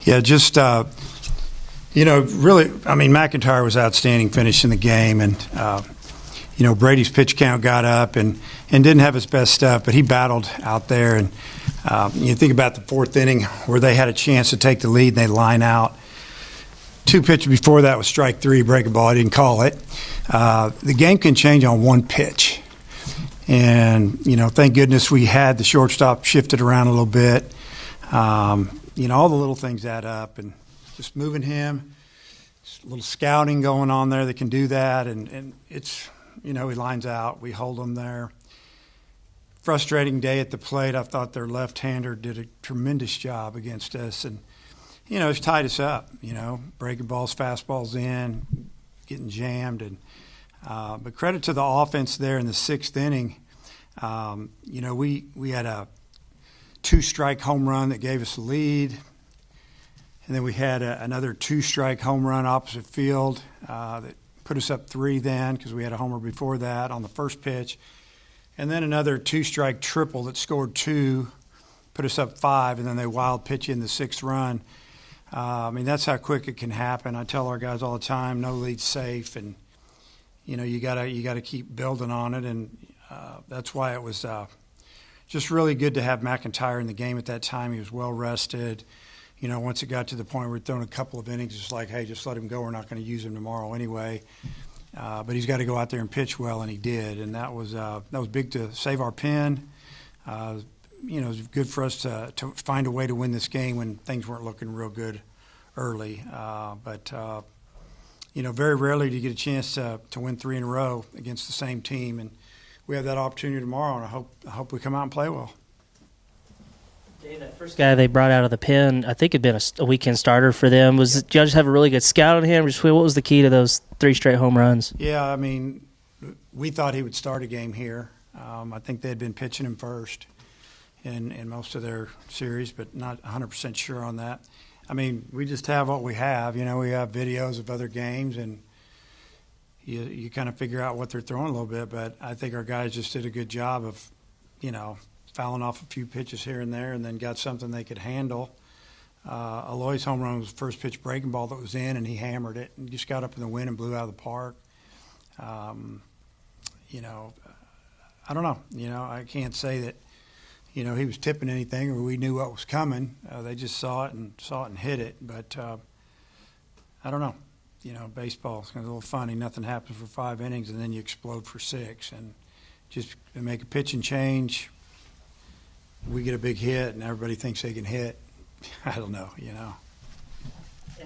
Yeah, just really, I mean, McIntyre was outstanding finishing the game, and Brady's pitch count got up and didn't have his best stuff, but he battled out there. And you think about the fourth inning where they had a chance to take the lead and they line out. Two pitches before that was strike three, break a ball. I didn't call it. The game can change on one pitch. And, thank goodness we had the shortstop shifted around a little bit. All the little things add up. And just moving him, just a little scouting going on there that can do that. And it's, he lines out. We hold him there. Frustrating day at the plate. I thought their left-hander did a tremendous job against us. And, it's tied us up, breaking balls, fastballs in, getting jammed. And but credit to the offense there in the sixth inning. We had a two-strike home run that gave us the lead. And then we had another two-strike home run opposite field that put us up 3 then because we had a homer before that on the first pitch. And then another two-strike triple that scored 2, put us up 5, and then they wild pitch in the 6th run. That's how quick it can happen. I tell our guys all the time, no lead's safe, and you gotta keep building on it, and that's why it was just really good to have McIntyre in the game at that time. He was well rested. Once it got to the point where we're throwing a couple of innings, it's like, hey, just let him go. We're not going to use him tomorrow anyway. But he's got to go out there and pitch well, and he did, and that was big to save our pen. It was good for us to find a way to win this game when things weren't looking real good early. But very rarely do you get a chance to win 3 in a row against the same team, and we have that opportunity tomorrow, and I hope we come out and play well. Dave, that first guy they brought out of the pen, I think had been a weekend starter for them. Did y'all just have a really good scout on him? What was the key to those 3 straight home runs? Yeah, we thought he would start a game here. I think they had been pitching him first in most of their series, but not 100% sure on that. We just have what we have. We have videos of other games, and you kind of figure out what they're throwing a little bit. But I think our guys just did a good job of, fouling off a few pitches here and there and then got something they could handle. Aloy's home run was the first pitch breaking ball that was in, and he hammered it and just got up in the wind and blew out of the park. I don't know. I can't say that he was tipping anything or we knew what was coming. They just saw it and hit it. But I don't know. Baseball is a little funny. Nothing happens for 5 innings and then you explode for 6. And just make a pitching change. We get a big hit and everybody thinks they can hit. I don't know, And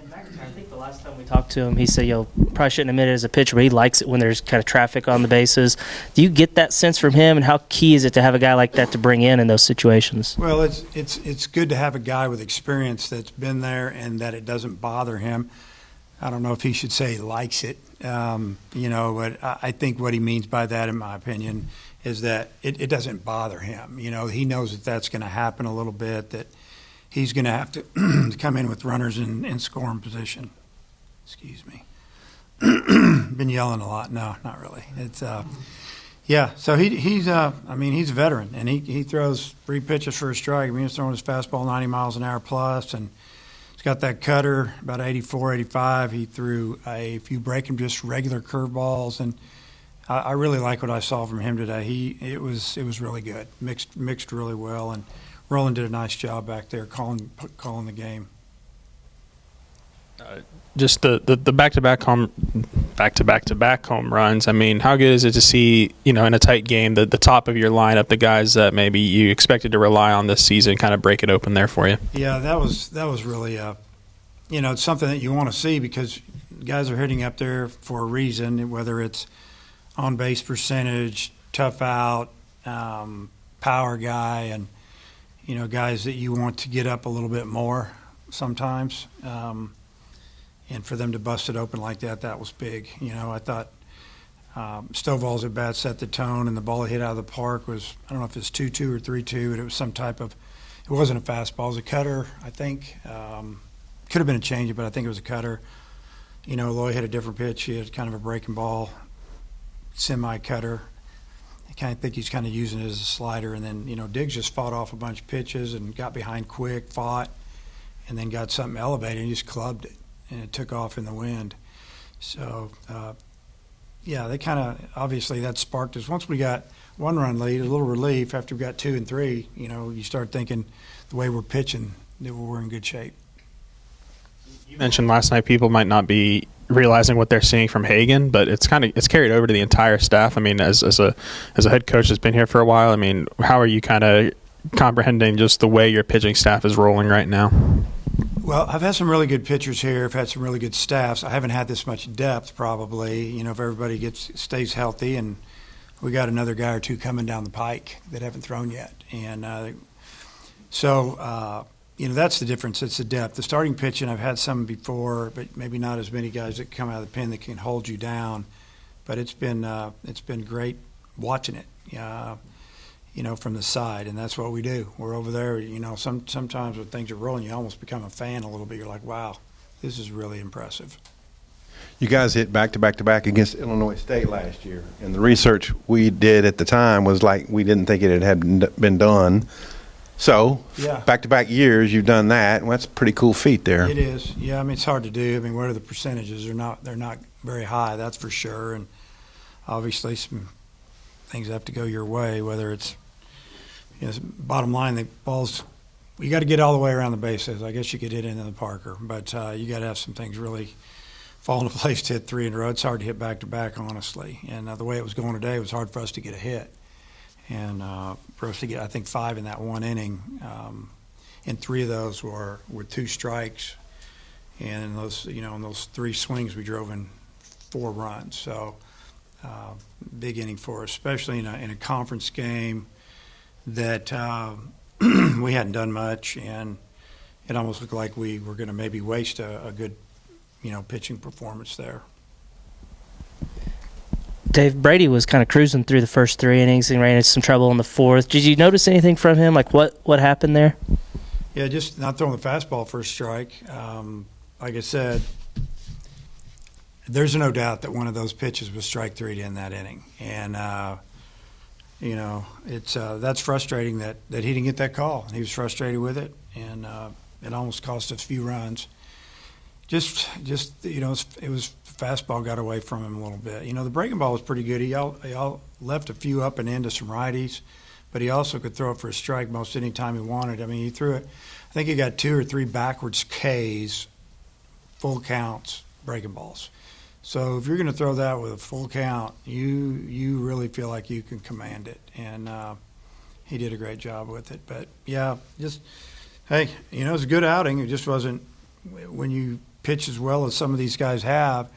McIntyre, I think the last time we talked to him, he said, probably shouldn't admit it as a pitcher, but he likes it when there's kind of traffic on the bases. Do you get that sense from him, and how key is it to have a guy like that to bring in those situations? Well, it's good to have a guy with experience that's been there and that it doesn't bother him. I don't know if he should say he likes it, but I think what he means by that, in my opinion, is that it doesn't bother him. He knows that that's going to happen a little bit, that he's going to have to come in with runners in scoring position. Excuse me. Been yelling a lot. No, not really. It's So he's a veteran, and he throws 3 pitches for a strike. He's throwing his fastball 90 miles an hour plus, and he's got that cutter about 84, 85. He threw a few breaking just regular curveballs, and I really like what I saw from him today. It was really good. Mixed really well, and Roland did a nice job back there calling the game. Just the back-to-back home runs. How good is it to see, in a tight game, the top of your lineup, the guys that maybe you expected to rely on this season, kind of break it open there for you? Yeah, that was really, it's something that you want to see because guys are hitting up there for a reason, whether it's on-base percentage, tough out, power guy, and guys that you want to get up a little bit more sometimes. And for them to bust it open like that was big. I thought Stovall's at bat set the tone, and the ball he hit out of the park was, I don't know if it's 2-2 or 3-2, but it was some type of, it wasn't a fastball. It was a cutter, I think. Could have been a changeup, but I think it was a cutter. Aloy hit a different pitch. He had kind of a breaking ball, semi-cutter. I kind of think he's kind of using it as a slider. And then, Diggs just fought off a bunch of pitches and got behind quick, fought. and then got something elevated and just clubbed it, and it took off in the wind. So, yeah, they kind of, obviously that sparked us. Once we got 1-run lead, a little relief. After we got 2 and 3, you start thinking the way we're pitching that we're in good shape. You mentioned last night people might not be realizing what they're seeing from Hagan, but it's carried over to the entire staff. I mean, as a head coach that's been here for a while, I mean, how are you kind of comprehending just the way your pitching staff is rolling right now? Well, I've had some really good pitchers here. I've had some really good staffs. I haven't had this much depth, probably. If everybody stays healthy, and we got another guy or two coming down the pike that haven't thrown yet, and so that's the difference. It's the depth. The starting pitching, I've had some before, but maybe not as many guys that come out of the pen that can hold you down. But it's been great watching it. From the side, and that's what we do. We're over there, sometimes when things are rolling, you almost become a fan a little bit. You're like, wow, this is really impressive. You guys hit back-to-back against Illinois State last year, and the research we did at the time was like we didn't think it had been done. So, yeah. Back-to-back years, you've done that, and that's a pretty cool feat there. It is. Yeah, I mean, it's hard to do. I mean, what are the percentages? They're not very high, that's for sure, and obviously some things have to go your way, whether it's bottom line, the balls, you got to get all the way around the bases. I guess you could hit into the Parker, but you got to have some things really fall into place to hit 3 in a row. It's hard to hit back-to-back, honestly. And the way it was going today, it was hard for us to get a hit. And for us to get, I think, 5 in that one inning, and 3 of those were 2 strikes. And in those 3 swings, we drove in 4 runs. So big inning for us, especially in a conference game that we hadn't done much, and it almost looked like we were going to maybe waste a good, pitching performance there. Dave, Brady was kind of cruising through the first 3 innings and ran into some trouble in the 4th. Did you notice anything from him? Like what happened there? Yeah, just not throwing the fastball for a strike. Like I said, there's no doubt that one of those pitches was strike 3 to end that inning, and it's that's frustrating that he didn't get that call. He was frustrated with it, and it almost cost us a few runs. Just it was fastball got away from him a little bit. The breaking ball was pretty good. He all left a few up and into some righties, but he also could throw it for a strike most any time he wanted. I mean, he threw it. I think he got 2 or 3 backwards Ks, full counts, breaking balls. So if you're going to throw that with a full count, you really feel like you can command it, and he did a great job with it. But yeah, hey, it was a good outing. It just wasn't when you pitch as well as some of these guys have.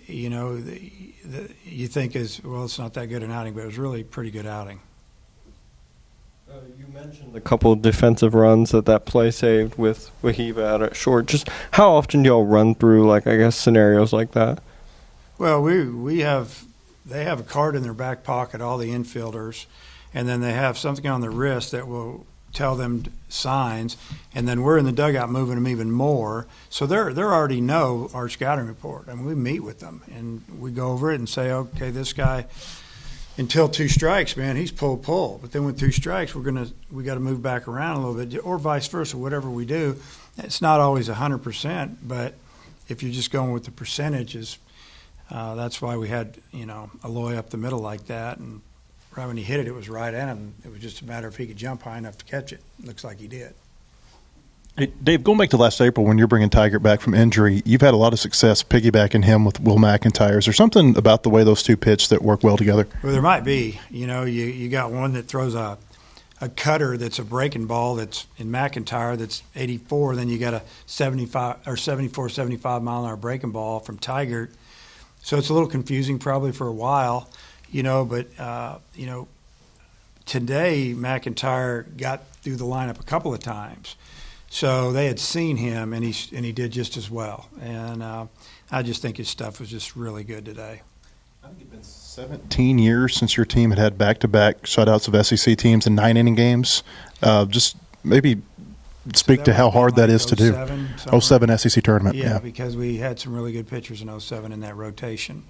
You think it's not that good an outing, but it was really a pretty good outing. You mentioned a couple of defensive runs that play saved with Wahiba out at short. Just how often do y'all run through scenarios like that? Well, they have a card in their back pocket, all the infielders, and then they have something on their wrist that will tell them signs, and then we're in the dugout moving them even more. So they already know our scouting report. I mean, we meet with them, and we go over it and say, okay, this guy, until 2 strikes, man, he's pull. But then with 2 strikes, we got to move back around a little bit, or vice versa, whatever we do. It's not always 100%, but if you're just going with the percentages, that's why we had, Aloy up the middle like that, and right when he hit it, it was right at him. It was just a matter if he could jump high enough to catch it. Looks like he did. Hey, Dave, going back to last April when you're bringing Tiger back from injury, you've had a lot of success piggybacking him with Will McIntyre. Is there something about the way those 2 pitch that work well together? Well, there might be. You got one that throws a cutter that's a breaking ball that's in McIntyre that's 84. Then you got a 74, 75 mile an hour breaking ball from Tiger. So it's a little confusing probably for a while, but today McIntyre got through the lineup a couple of times. So they had seen him, and he did just as well. And I just think his stuff was just really good today. I think it's been 17 years since your team had back-to-back shutouts of SEC teams in 9-inning games. Just maybe speak So to how might have hard been that is to do. 07 07 SEC tournament. Yeah, Yeah. because we had some really good pitchers in 07 in that rotation.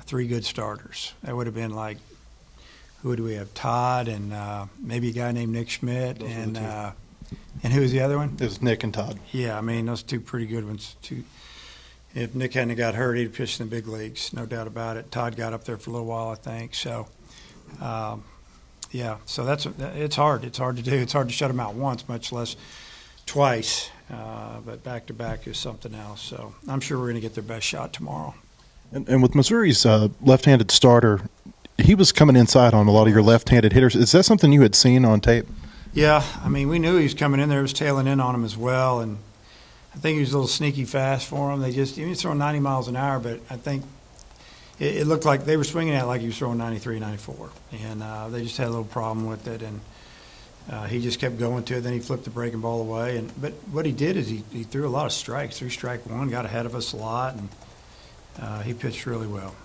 3 good starters. That would have been who do we have? Todd and maybe a guy named Nick Schmidt and And who was the other one? It was Nick and Todd. Yeah, I mean, those two pretty good ones. If Nick hadn't got hurt, he'd pitched in the big leagues, no doubt about it. Todd got up there for a little while, I think. So, yeah, so it's hard. It's hard to do. It's hard to shut them out once, much less twice. But back-to-back is something else. So I'm sure we're going to get their best shot tomorrow. And with Missouri's left-handed starter, he was coming inside on a lot of your left-handed hitters. Is that something you had seen on tape? Yeah, I mean, we knew he was coming in there. He was tailing in on him as well, and I think he was a little sneaky fast for him. He was throwing 90 miles an hour, but I think it looked like they were swinging at it like he was throwing 93, 94, and they just had a little problem with it, and he just kept going to it. Then he flipped the breaking ball away, but what he did is he threw a lot of strikes. Threw strike one, got ahead of us a lot, and he pitched really well.